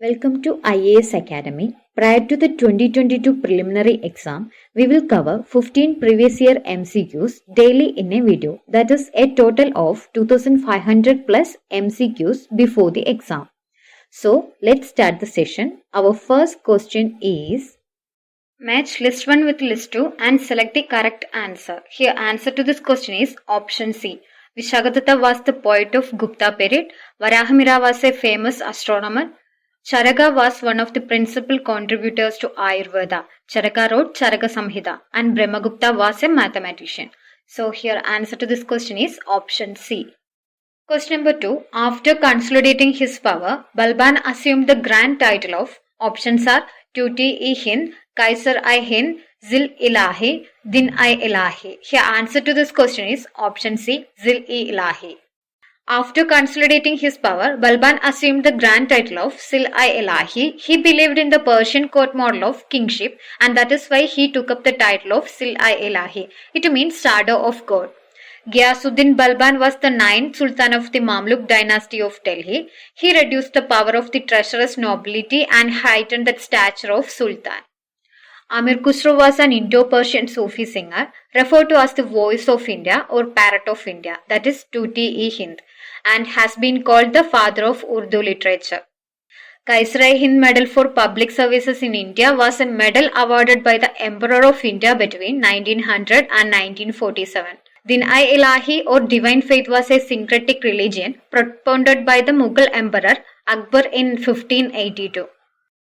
Welcome to IAS Academy. Prior to the 2022 preliminary exam, we will cover 15 previous year MCQs daily in a video. That is a total of 2500 plus MCQs before the exam. So, let's start the session. Our first question is: match list 1 with list 2 and select the correct answer. Here answer to this question is option C. Vishagadatta was the poet of Gupta period. Varahamihira was a famous astronomer. Charaka was one of the principal contributors to Ayurveda. Charaka wrote Charaka Samhita and Brahmagupta was a mathematician. So here answer to this question is option C. Question number 2. After consolidating his power, Balban assumed the grand title of, options are Tuti-i-Hind, Kaisar-i-Hind, Zil-Ilahi, Din-i-Ilahi. Here answer to this question is option C, Zil-i-Ilahi. After consolidating his power, Balban assumed the grand title of Sil-i-Ilahi. He believed in the Persian court model of kingship, and that is why he took up the title of Sil-i-Ilahi. It means shadow of God. Ghiyasuddin Balban was the ninth Sultan of the Mamluk dynasty of Delhi. He reduced the power of the treacherous nobility and heightened the stature of Sultan. Amir Khusro was an Indo-Persian Sufi singer, referred to as the voice of India or parrot of India, that is Tuti-i-Hind, and has been called the father of Urdu literature. Kaisar-i-Hind Medal for Public Services in India was a medal awarded by the Emperor of India between 1900 and 1947. Din-i-Ilahi or Divine Faith was a syncretic religion propounded by the Mughal Emperor Akbar in 1582.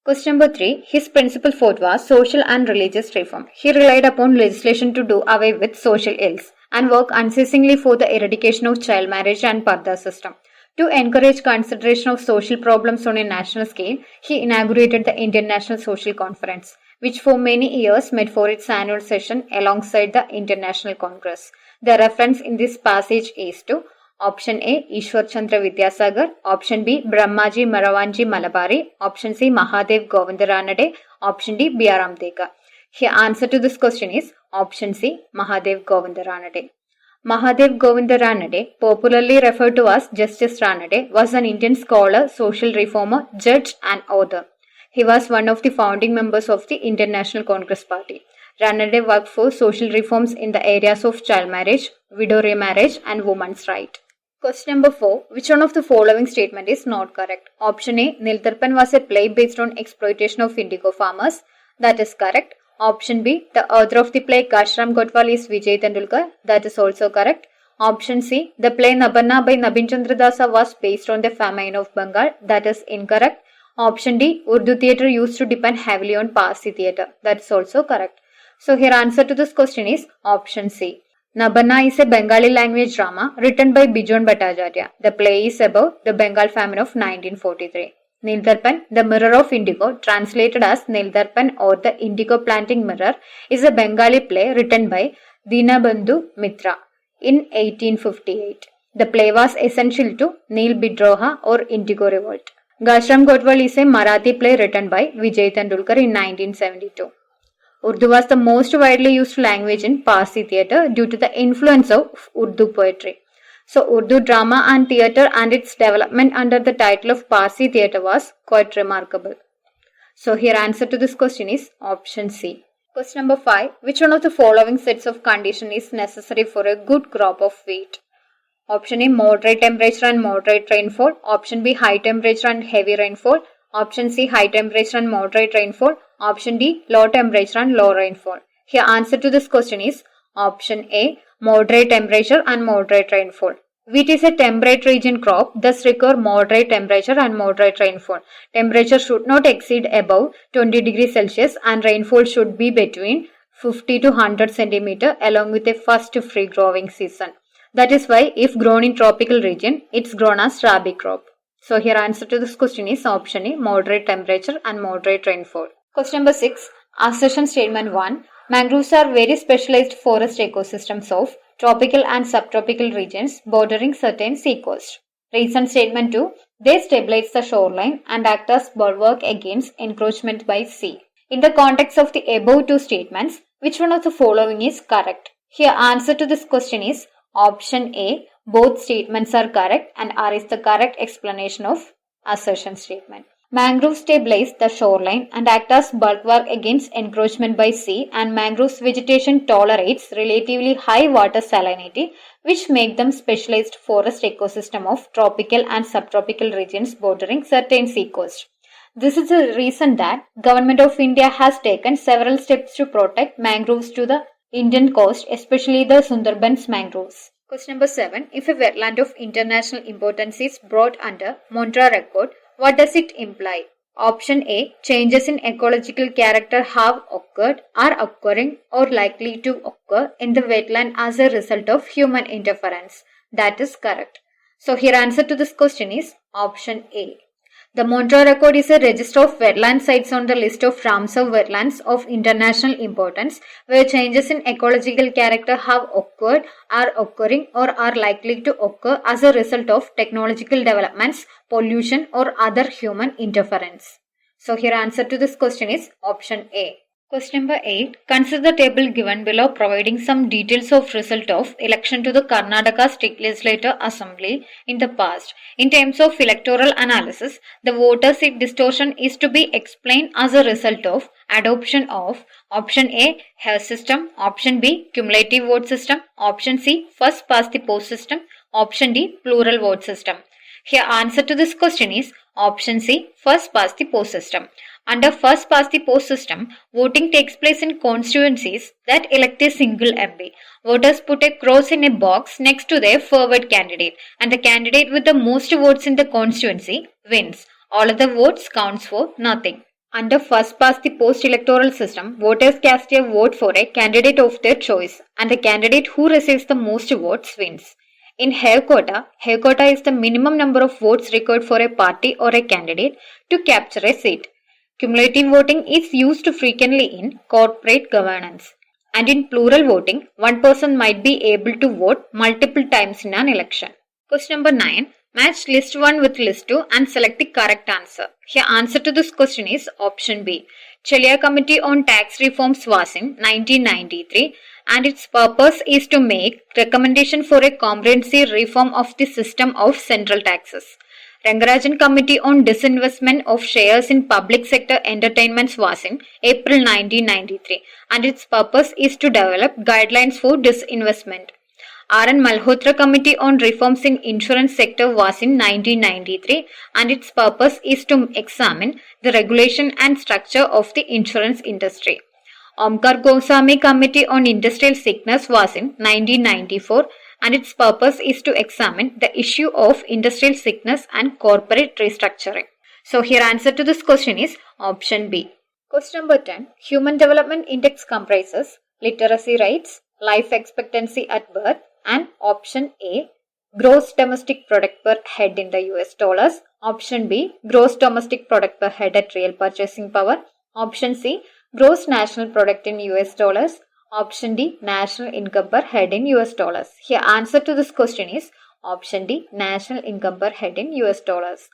Question number 3. His principal forte was social and religious reform. He relied upon legislation to do away with social ills and worked unceasingly for the eradication of child marriage and Parda system. To encourage consideration of social problems on a national scale, he inaugurated the Indian National Social Conference, which for many years met for its annual session alongside the International Congress. The reference in this passage is to option A, Ishwar Chandra Vidyasagar, option B, Brahmaji Maravanji Malabari, option C, Mahadev Govinda Ranade, option D, B.R. Ambedkar. Here answer to this question is option C, Mahadev Govinda Ranade. Mahadev Govinda Ranade, popularly referred to as Justice Ranade, was an Indian scholar, social reformer, judge and author. He was one of the founding members of the Indian National Congress Party. Ranade worked for social reforms in the areas of child marriage, widow remarriage and women's rights. Question number 4. Which one of the following statement is not correct? Option A. Nildarpan was a play based on exploitation of indigo farmers. That is correct. Option B. The author of the play Kashram Kotwal is Vijay Tendulkar. That is also correct. Option C. The play Nabanna by Nabin Chandra Dasa was based on the famine of Bengal. That is incorrect. Option D. Urdu theatre used to depend heavily on Parsi theatre. That is also correct. So here answer to this question is option C. Nabanna is a Bengali language drama written by Bijon Bhattacharya. The play is about the Bengal famine of 1943. Nildarpan, the mirror of indigo, translated as Nildarpan or the indigo planting mirror, is a Bengali play written by Dinabandhu Mitra in 1858. The play was essential to Nil Bidroha or Indigo Revolt. Kashram Kotwal is a Marathi play written by Vijay Tendulkar in 1972. Urdu was the most widely used language in Parsi theatre due to the influence of Urdu poetry. So Urdu drama and theatre and its development under the title of Parsi theatre was quite remarkable. So here answer to this question is option C. Question number 5. Which one of the following sets of conditions is necessary for a good crop of wheat? Option A. Moderate temperature and moderate rainfall. Option B. High temperature and heavy rainfall. Option C. High temperature and moderate rainfall. Option D. Low temperature and low rainfall. Here answer to this question is option A. Moderate temperature and moderate rainfall. Wheat is a temperate region crop, thus require moderate temperature and moderate rainfall. Temperature should not exceed above 20 degrees Celsius and rainfall should be between 50 to 100 centimeter along with a first free growing season. That is why if grown in tropical region, it's grown as rabi crop. So here answer to this question is option A. Moderate temperature and moderate rainfall. Question number 6. Assertion statement 1. Mangroves are very specialized forest ecosystems of tropical and subtropical regions bordering certain sea coast. Reason statement 2. They stabilize the shoreline and act as bulwark against encroachment by sea. In the context of the above two statements, which one of the following is correct? Here answer to this question is option A. Both statements are correct and R is the correct explanation of assertion statement. Mangroves stabilize the shoreline and act as bulwark against encroachment by sea, and mangroves vegetation tolerates relatively high water salinity, which make them specialized forest ecosystem of tropical and subtropical regions bordering certain seacoast. This is the reason that Government of India has taken several steps to protect mangroves to the Indian coast, especially the Sundarbans mangroves. Question number 7. If a wetland of international importance is brought under Montreux Accord, what does it imply? Option A. Changes in ecological character have occurred, are occurring, or likely to occur in the wetland as a result of human interference. That is correct. So here answer to this question is option A. The Montreux Accord is a register of wetland sites on the list of Ramsar wetlands of international importance where changes in ecological character have occurred, are occurring, or are likely to occur as a result of technological developments, pollution, or other human interference. So here answer to this question is option A. Question number 8. Consider the table given below providing some details of result of election to the Karnataka State Legislative Assembly in the past. In terms of electoral analysis, the voter seat distortion is to be explained as a result of adoption of option A. Hair system, option B. Cumulative vote system, option C. First past the post system, option D. Plural vote system. Here answer to this question is option C. First past the post system. Under first past the post system, voting takes place in constituencies that elect a single MP. Voters put a cross in a box next to their favored candidate, and the candidate with the most votes in the constituency wins. All other votes counts for nothing. Under first past the post electoral system, voters cast a vote for a candidate of their choice, and the candidate who receives the most votes wins. In hair quota is the minimum number of votes required for a party or a candidate to capture a seat. Cumulative voting is used frequently in corporate governance. And in plural voting, one person might be able to vote multiple times in an election. Question number 9. Match list 1 with list 2 and select the correct answer. Here answer to this question is option B. Chelia Committee on Tax Reforms was in 1993 and its purpose is to make recommendation for a comprehensive reform of the system of central taxes. Rangarajan Committee on Disinvestment of Shares in Public Sector Entertainments was in April 1993 and its purpose is to develop guidelines for disinvestment. R.N. Malhotra Committee on Reforms in Insurance Sector was in 1993 and its purpose is to examine the regulation and structure of the insurance industry. Omkar Goswami Committee on Industrial Sickness was in 1994 and its purpose is to examine the issue of industrial sickness and corporate restructuring. So here answer to this question is option B. Question number 10. Human Development Index comprises literacy rates, life expectancy at birth, and option A. Gross domestic product per head in the US dollars. Option B. Gross domestic product per head at real purchasing power. Option C. Gross national product in US dollars. Option D. National income per head in US dollars. Here answer to this question is option D. National income per head in US dollars.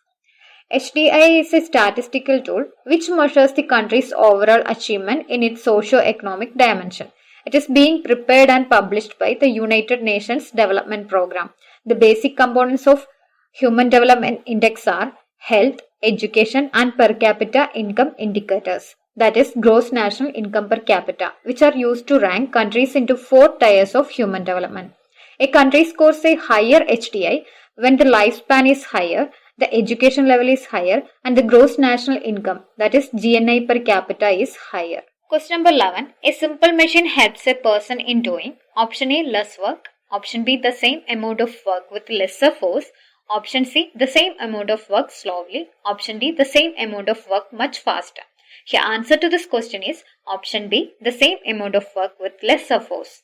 HDI is a statistical tool which measures the country's overall achievement in its socio-economic dimension. It is being prepared and published by the United Nations Development Programme. The basic components of Human Development Index are health, education and per capita income indicators. That is gross national income per capita, which are used to rank countries into 4 tiers of human development. A country scores a higher HDI when the lifespan is higher, the education level is higher, and the gross national income, that is GNI per capita, is higher. Question number 11. A simple machine helps a person in doing option A. less work, option B. the same amount of work with lesser force, option C. the same amount of work slowly, option D. the same amount of work much faster. Here answer to this question is option B. the same amount of work with lesser force.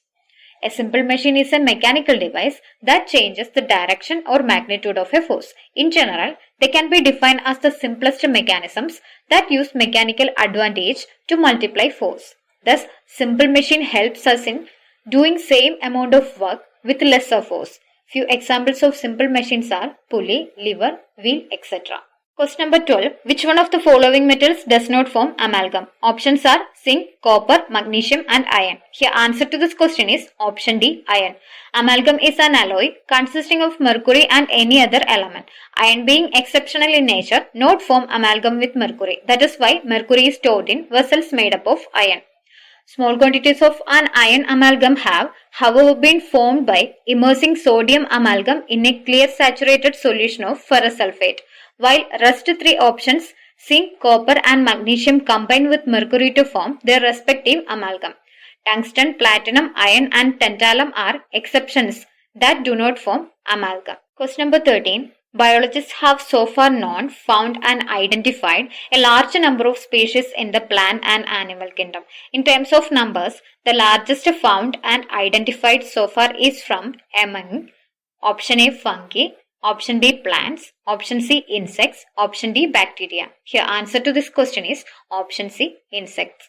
A simple machine is a mechanical device that changes the direction or magnitude of a force. In general, they can be defined as the simplest mechanisms that use mechanical advantage to multiply force. Thus, simple machine helps us in doing same amount of work with lesser force. Few examples of simple machines are pulley, lever, wheel, etc. Question number 12. Which one of the following metals does not form amalgam? Options are zinc, copper, magnesium and iron. Here answer to this question is option D, iron. Amalgam is an alloy consisting of mercury and any other element. Iron being exceptional in nature, not form amalgam with mercury. That is why mercury is stored in vessels made up of iron. Small quantities of an iron amalgam have, however, been formed by immersing sodium amalgam in a clear saturated solution of ferrous sulfate. While rest three options, zinc, copper and magnesium combine with mercury to form their respective amalgam. Tungsten, platinum, iron and tantalum are exceptions that do not form amalgam. Question number 13. Biologists have so far known, found and identified a large number of species in the plant and animal kingdom. In terms of numbers, the largest found and identified so far is from among option A, fungi, option B, plants, option C, insects, option D, bacteria. Here answer to this question is option C, insects.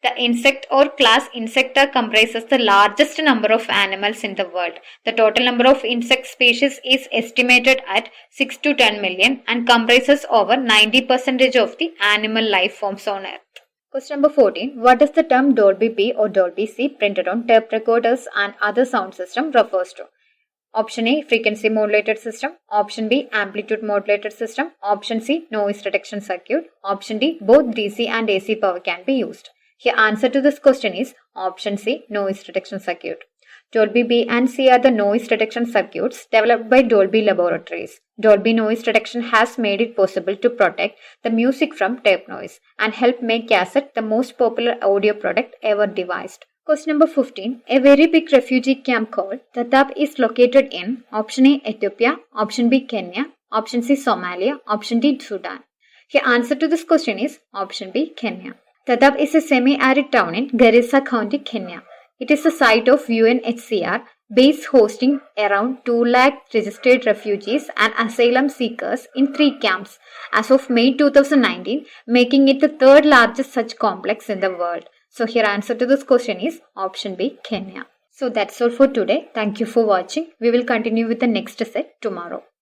The insect or class Insecta comprises the largest number of animals in the world. The total number of insect species is estimated at 6 to 10 million and comprises over 90% of the animal life forms on Earth. Question number 14. What does the term Dolby B or Dolby C printed on tape recorders and other sound system refers to? Option A, frequency modulated system. Option B, amplitude modulated system. Option C, noise reduction circuit. Option D, both DC and AC power can be used. Here answer to this question is option C, noise reduction circuit. Dolby B and C are the noise reduction circuits developed by Dolby Laboratories. Dolby noise reduction has made it possible to protect the music from tape noise and help make cassette the most popular audio product ever devised. Question number 15. A very big refugee camp called Dadaab is located in option A, Ethiopia, option B, Kenya, option C, Somalia, option D, Sudan. Here answer to this question is option B, Kenya. Dadaab is a semi-arid town in Garissa County, Kenya. It is the site of UNHCR base hosting around 2 lakh registered refugees and asylum seekers in 3 camps as of May 2019, making it the third largest such complex in the world. So here answer to this question is option B, Kenya. So that's all for today. Thank you for watching. We will continue with the next set tomorrow.